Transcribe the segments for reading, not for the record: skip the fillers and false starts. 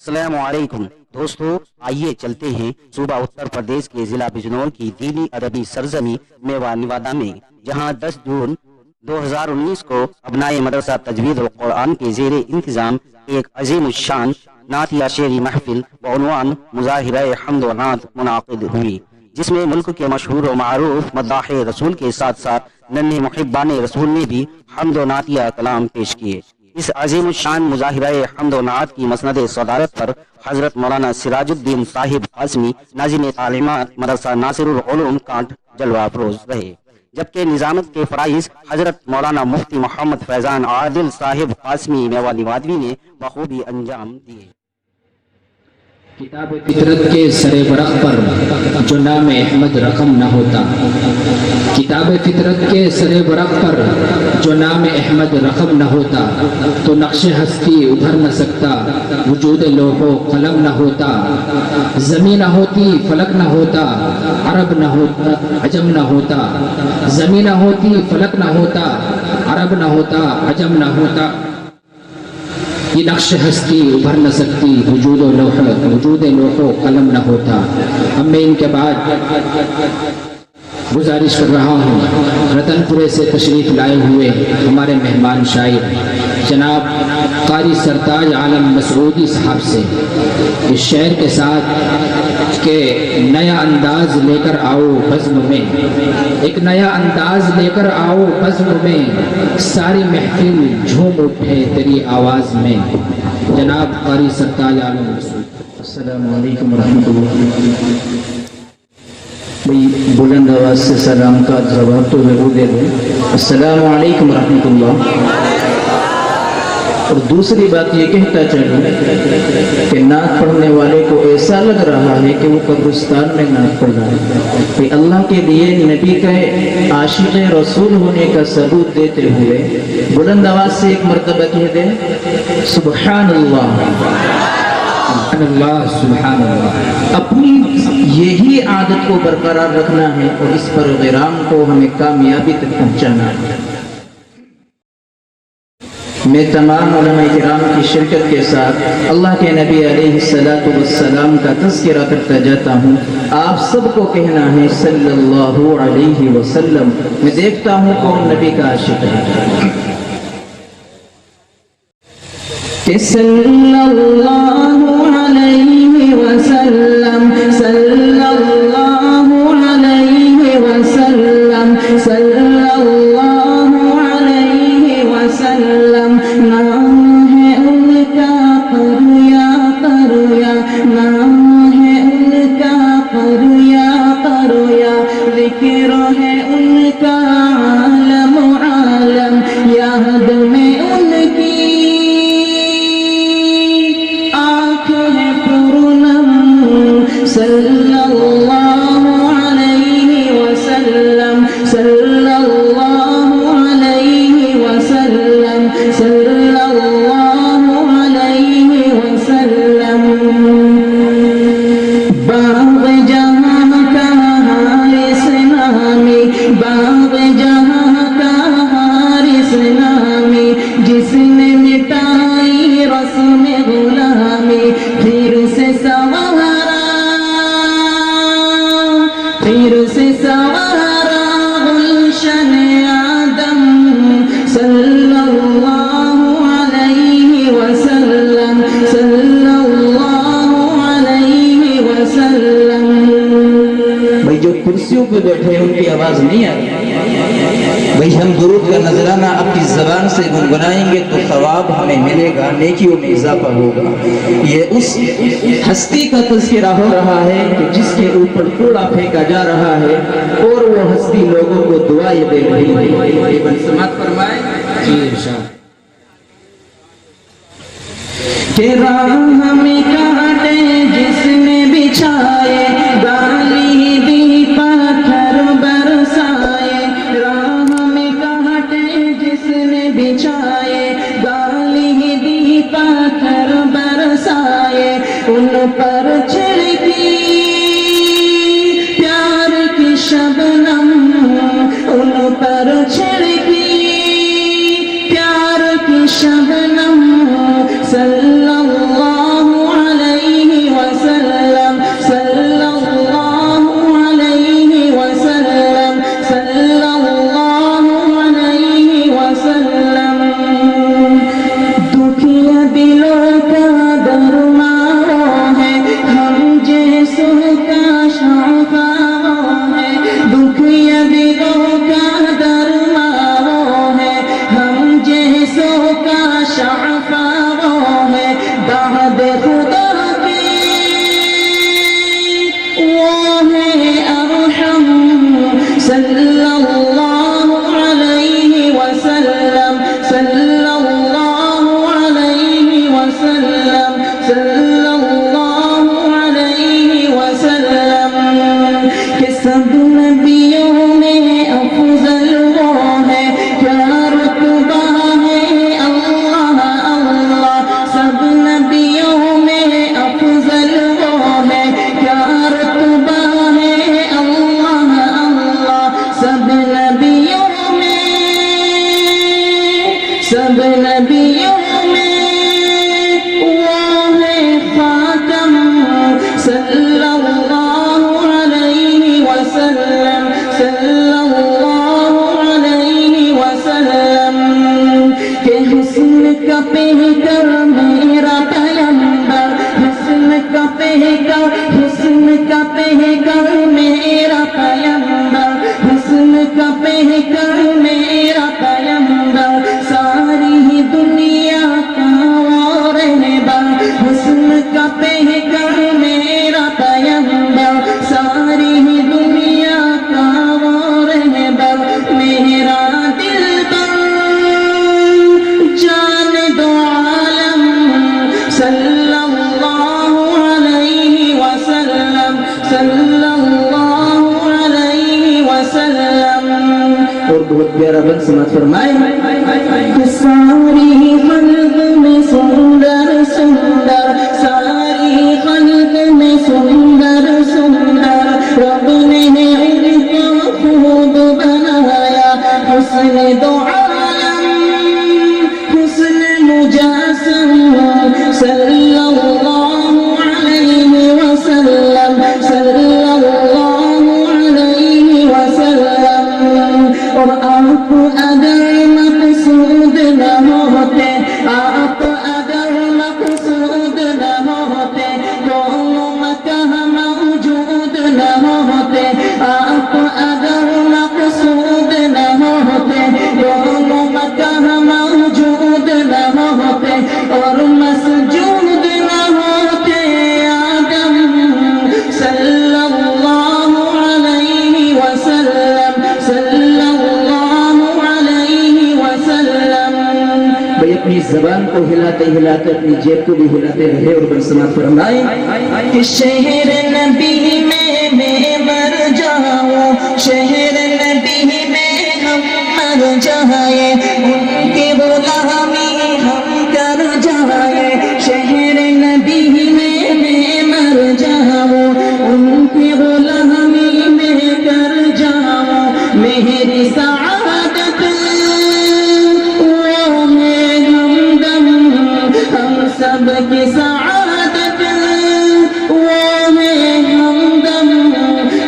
السلام علیکم دوستو، آئیے چلتے ہیں صوبہ اتر پردیش کے ضلع بجنور کی دینی ادبی سرزمین میوہ نوادا میں، جہاں 10 جون 2019 کو ابنائے مدرسہ تجوید القرآن کے زیر انتظام ایک عظیم الشان نعتیہ شعری محفل بعنوان مظاہرہ حمد و نعت منعقد ہوئی، جس میں ملک کے مشہور و معروف مداح رسول کے ساتھ ساتھ ننھے محبان رسول نے بھی حمد و نعتیہ کلام پیش کیے۔ اس عظیم الشان مظاہرہ حمد و نعت کی مسند صدارت پر حضرت مولانا سراج الدین صاحب قاسمی ناظم تعلیمات مدرسہ ناصر العلوم کانٹ جلوہ افروز رہے، جبکہ نظامت کے فرائض حضرت مولانا مفتی محمد فیضان عادل صاحب قاسمی میوہ نوادوی نے بخوبی انجام دیے۔ کتاب فطرت کے سر ورق پر جو نام احمد رقم نہ ہوتا، کتاب فطرت کے سر ورق پر جو نام احمد رقم نہ ہوتا، تو نقش ہستی ابھر نہ سکتا، وجود لوح و قلم نہ ہوتا، زمین نہ ہوتی فلک نہ ہوتا، عرب نہ ہوتا عجم نہ ہوتا، زمین نہ ہوتی فلک نہ ہوتا، عرب نہ ہوتا عجم نہ ہوتا، یہ نقش ہستی ابھر نہ سکتی، وجود لوح و قلم نہ ہوتا۔ اب میں ان کے بعد گزارش کر رہا ہوں رتن پورے سے تشریف لائے ہوئے ہمارے مہمان شاعر جناب قاری سرتاج عالم مسعودی صاحب سے اس شعر کے ساتھ کہ نیا انداز لے کر آؤ بزم میں، ایک نیا انداز لے کر آؤ بزم میں، ساری محفل جھوم اٹھے تیری آواز میں۔ جناب قاری سرتاج عالم مسعودی۔ السلام علیکم ورحمۃ اللہ۔ بلند آواز سے سلام کا جواب تو ضرور دے دیں۔ السلام علیکم ورحمۃ اللہ۔ اور دوسری بات یہ کہتا چلوں کہ نعت پڑھنے والے کو ایسا لگ رہا ہے کہ وہ قبرستان میں نعت پڑھ رہا ہے، کہ اللہ کے لیے نبی کا عاشق رسول ہونے کا ثبوت دیتے ہوئے بلند آواز سے ایک مرتبہ کہہ دیں سبحان اللہ، سبحان اللہ، سبحان اللہ۔ اپنی یہی عادت کو برقرار رکھنا ہے اور اس پروگرام کو ہمیں کامیابی تک پہنچانا ہے۔ میں تمام علماء کرام کی شرکت کے ساتھ اللہ کے نبی علیہ السلام کا تذکرہ کرتا جاتا ہوں۔ آپ سب کو کہنا ہے صلی اللہ علیہ وسلم۔ میں دیکھتا ہوں کون نبی کا عاشق ہے۔ کہ صلی اللہ علیہ وسلم، صلی اللہ علیہ وسلم، صلی اللہ علیہ وسلم، نام ہے ان کا قریا قریا، نام ہے ان کا قریا قریا، ذکر ہے ان کا عالم عالم، یاد میں ان کی صلی اللہ علیہ وسلم، صلی اللہ علیہ وسلم، صلی اللہ علیہ وسلم۔ باغ جہاں کا حارس نامی، باغ جہاں کا حارس نامی، جس نے مٹائی رسم غلامی، پھر سے سوارا، پھر سے سوارا گلشن آدم، صلی اللہ علیہ وسلم، صلی اللہ علیہ وسلم۔ بھائی جو کرسیوں پہ بیٹھے ہیں ان کی آواز نہیں آ رہی، بھائی ہم درود کا نذرانہ اپنی زبان سے گنگنائیں گے تو ثواب ہمیں ملے گا، نیکیوں میں اضافہ ہوگا۔ یہ اس ہستی کا تذکرہ ہو رہا ہے کہ جس کے اوپر کوڑا پھینکا جا رہا ہے اور وہ ہستی لوگوں کو دعائیں دے رہی ہے۔ سماعت فرمائیں جی ارشاد۔ کہ راہ ہمیں کاٹے جس نے بچھائے، گالی دی پتھر برسائے، راہ ہمیں کاٹے جس نے بچھائے، گالی دی پتھر برسائے، ان پر چھڑکی پیار کی شبنم، ان پر چھڑکی پیار کی شبنم، صلی اللہ پیکر میرا پیمبر، حسن کا پیکر، حسن کا پیکر میرا پیمبر، حسن کا پیکر میرا پیمبر، ساری ہی دنیا کا وہ رہبر، حسن کا پیکر میرا پیمبر، ساری ہی دنیا کا وہ رہبر، میرا دلبر جان دو عالم صلی اللہ علیہ وسلم، صلی اللہ علیہ وسلم۔ اور بہت پیارا بند سماعت فرمائے، ساری خلق میں سندر سندر، ساری خلق میں سندر سندر، رب نے ان کو خوب بنایا، حسن دو عالم حسن مجسم صلی اللہ علیہ وسلم، صلی اللہ علیہ وسلم۔ اور آپ اگر مقصود نہ ہوتے، آپ اگر مقصود نہ ہوتے، دونوں مکہ موجود نہ ہوتے، آپ اگر مقصود نہ ہوتے، دونوں مکہ موجود نہ ہوتے، اور مسجود نہ ہوتے آدم صلی اللہ علیہ وسلم، صلی اللہ علیہ وسلم۔ بھئی اپنی زبان کو ہلاتے ہلاتے اپنی جیب کو بھی ہلاتے رہے اور برسمات فرمائے کہ شہر نبی میں مر جاؤں، شہر نبی میں ہم مر جائیں، ان کی غلامی ہم کر جائیں، شہر نبی میں مر جاؤں، ان کی غلامی میں کر جاؤں، میری سعادت وہ میں ہمدم، ہم سب کی سعادت وہ میں ہمدم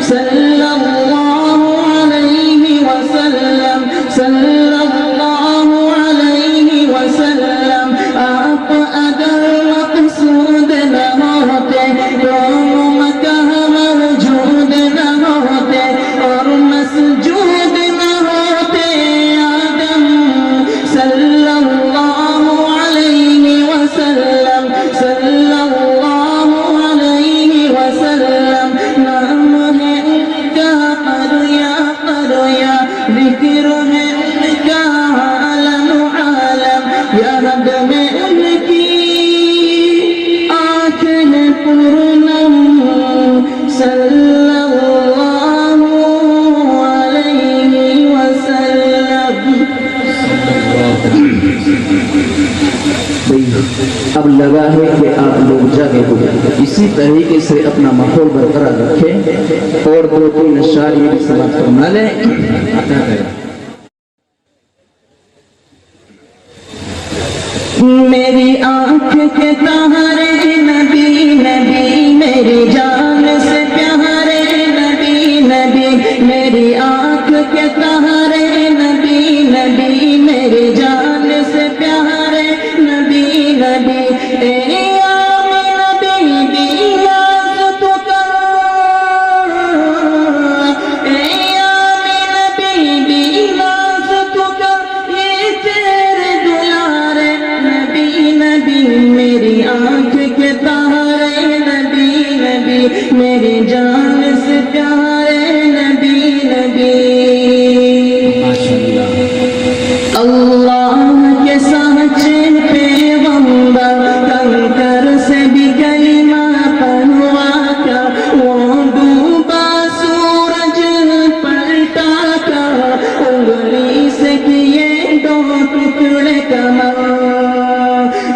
صلی اللہ علیہ وسلم، صلی اللہ علیہ وسلم۔ آپ اگر مقصود نہ ہوتے، دونوں مکہ موجود نہ ہوتے، اور مسجود نہ ہوتے آدم صلی اللہ علیہ وسلم، صلی اللہ علیہ وسلم۔ نام ہے ان کا قریا قریا، ذکر ہے ان کا عالم عالم، یاد میں ان کی آنکھیں پرنم صلی اللہ علیہ وسلم۔ اب لگا ہے کہ آپ لوگ جاگے ہو، اسی طریقے سے اپنا ماحول برقرار رکھیں اور دو تین اشعار یہ بھی سماعت فرما لیں۔ میری آنکھ کے تارے نبی نبی، میری جان سے پیارے نبی نبی، میری آنکھ کے تارے نبی نبی، میری جان سے پیارے نبی نبی، اے آمینہ بیبی یاد تو کر، اے آمینہ بیبی یاد تو کر، یہ تیرے دلارے نبی نبی، میری آنکھ کے تارے نبی نبی، میری جان سے پیارے نبی نبی۔ اللہ کے سچے پیغمبر، کنکر سے بھی کلمہ پڑھوا کر، وہ ڈوبا سورج پلٹا کر، انگلی سے کیے دو ٹکڑے کمر۔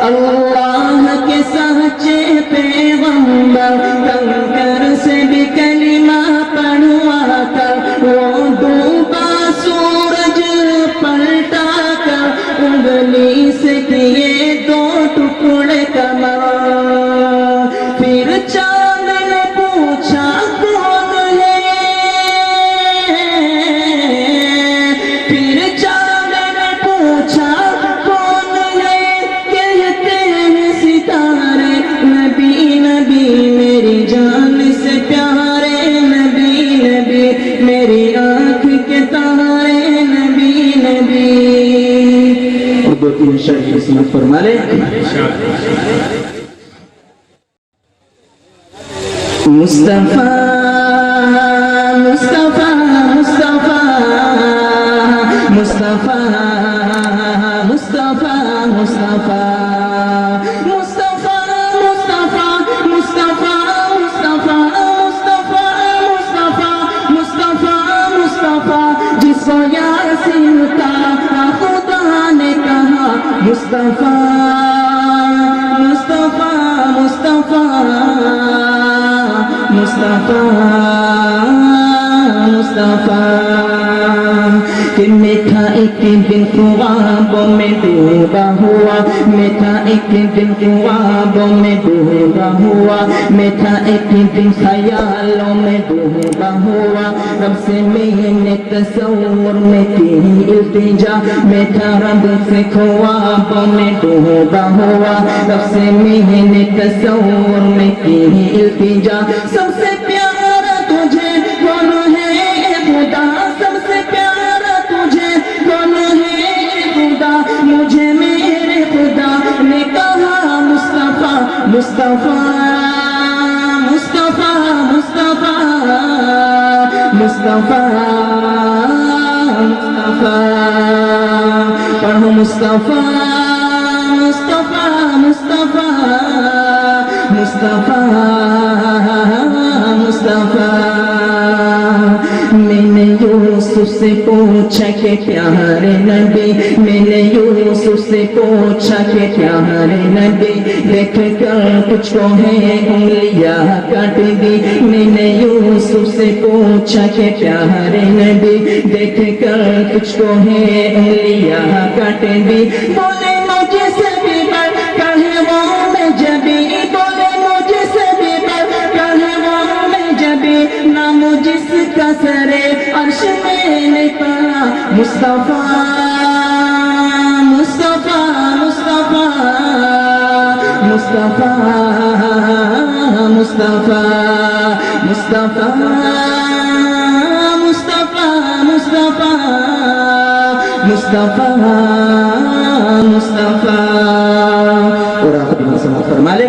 اللہ کے سچے پیغمبر، کنکر سے بھی کلمہ پڑھوا کر، وہ ڈوبا سورج پلٹا کر، انگلی سے کیے دو ٹکڑے کمر۔ پھر چاند نے پوچھا کون ہے، پھر چاند نے پوچھا کون ہے، سمجھ فرما لے مصطفیٰ مصطفیٰ مصطفیٰ مصطفیٰ مصطفیٰ مصطفیٰ مصطفیٰ مصطفیٰ مصطفیٰ مصطفیٰ مصطفیٰ کہ میٹھا ایک دن خوابوں میں ڈوبا ہوا میٹھا ایک دن خوابوں میں ڈوبا ہوا میٹھا ایک دن خیالوں میں ڈوبا ہوا رب سے میں نے تصور میں کی التجا میٹھا رب سے خوابوں میں ڈوبا ہوا رب سے میں نے تصور میں کی التجا سب سے پیارا تجھے کون ہے خدا سب سے پیارا تجھے کون ہے خدا مجھے میرے خدا نے کہا مصطفیٰ مصطفیٰ مصطفیٰ مصطفیٰ مصطفیٰ مصطفیٰ پڑھو مصطفیٰ مصطفیٰ مصطفیٰ مصطفیٰ مصطفیٰ میں نے یوسف سے پوچھا کہ پیارے نبی میں نے یوسف سے پوچھا کہ پیارے نبی دیکھ کر کچھ کو ہے انگلیاں کاٹ دی میں نے یوسف سے پوچھا کہ پیارے نبی دیکھ کر کچھ کو ہے انگلیاں کاٹ دی بولے مجھے سے بھی بڑھ کر ہے وہ میں جبی بولے مجھے سے بھی بڑھ کر ہے وہ میں جبی نام جس کا سرے عرش میں نے پڑھا مصطفیٰ مصطفیٰ مصطفیٰ مصطفیٰ مصطفیٰ مصطفیٰ مصطفیٰ مصطفیٰ مصطفیٰ مصطفیٰ اور آخری میں سماعت فرما لے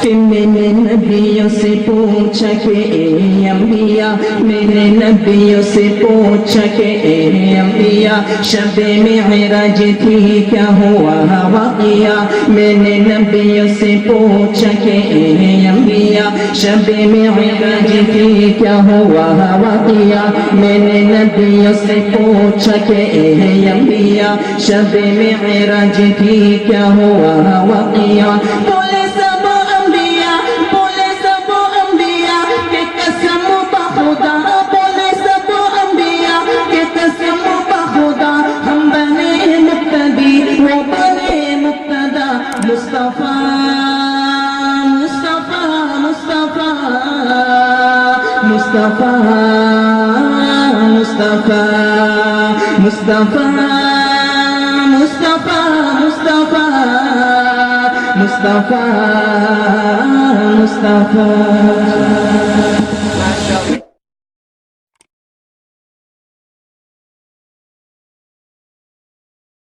کہ میں نے نبیوں سے پوچھا کہ اے انبیاء میں نے نبیوں سے پوچھا کہ اے انبیاء شب معراج تھی کیا ہوا واقعہ میں نے نبیوں سے پوچھا کہ اے انبیاء شب معراج تھی کیا ہوا واقعہ میں نے نبیوں سے پوچھا کہ اے انبیاء شب معراج تھی کیا ہوا واقعہ بولے سب انبیاء بولے سب انبیاء کہ قسم بخدا بولے سب انبیاء کہ قسم بخدا ہم بنے مقتدی وہ بنے مقتدا مصطفیٰ مصطفیٰ مصطفیٰ مصطفیٰ مصطفیٰ مصطفیٰ مصطفیٰ مصطفیٰ مصطفیٰ مصطفیٰ